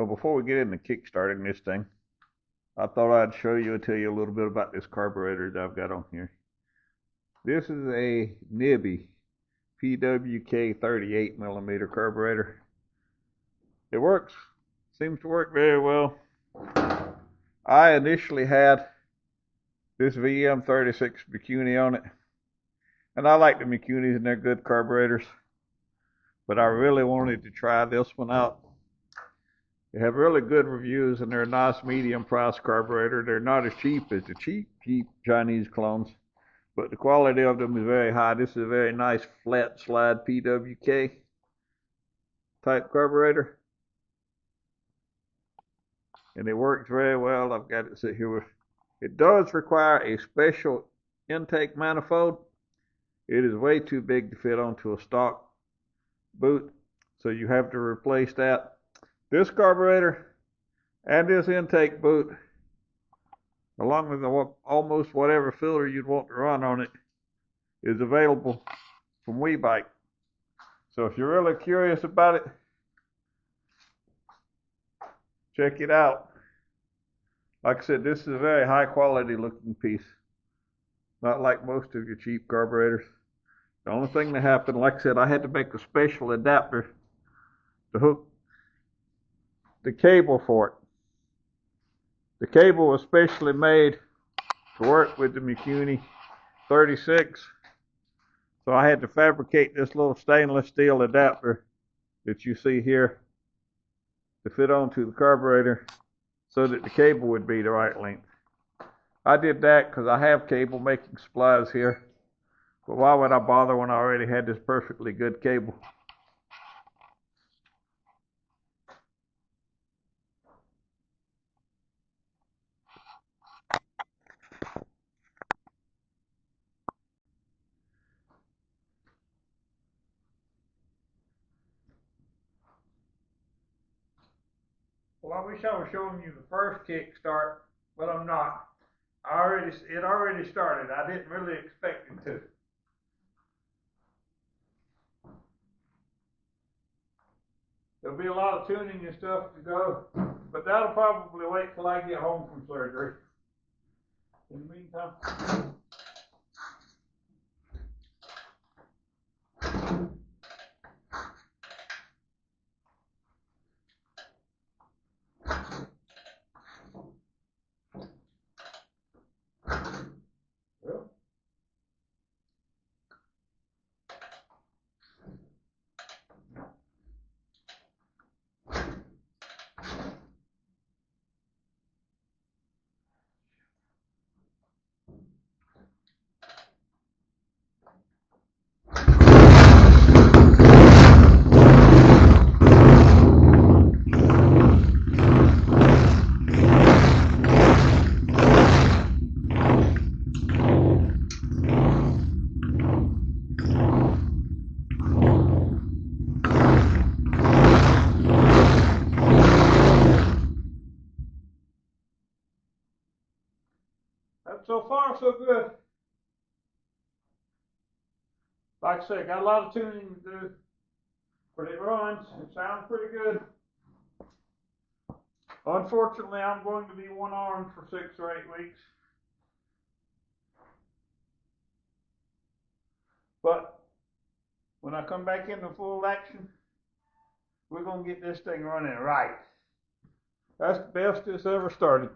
Well, before we get into kickstarting this thing, I thought I'd show you and tell you a little bit about this carburetor that I've got on here. This is a Nibby PWK 38mm carburetor. It works, seems to work very well. I initially had this VM36 Mikuni on it, and I like the Mikunis and they're good carburetors, but I really wanted to try this one out. They have really good reviews and they're a nice medium price carburetor. They're not as cheap as the cheap Chinese clones, but the quality of them is very high. This is a very nice flat slide PWK type carburetor, and it works very well. I've got it sit here with. It does require a special intake manifold. It is way too big to fit onto a stock boot, so you have to replace that. This carburetor and this intake boot, along with almost whatever filter you'd want to run on it, is available from WeBike. So if you're really curious about it, check it out. Like I said, this is a very high quality looking piece. Not like most of your cheap carburetors. The only thing that happened, like I said, I had to make a special adapter to hook the cable for it. The cable was specially made to work with the Mikuni 36. So I had to fabricate this little stainless steel adapter that you see here to fit onto the carburetor so that the cable would be the right length. I did that because I have cable making supplies here, but why would I bother when I already had this perfectly good cable? Well, I wish I was showing you the first kickstart, but I'm not. It already started. I didn't really expect it to. There'll be a lot of tuning and stuff to go, but that'll probably wait till I get home from surgery. In the meantime, well, so far so good. Like I said, got a lot of tuning to do, but it runs. It sounds pretty good. Unfortunately, I'm going to be one-armed for 6 or 8 weeks. But when I come back into full action, we're going to get this thing running right. That's the best it's ever started.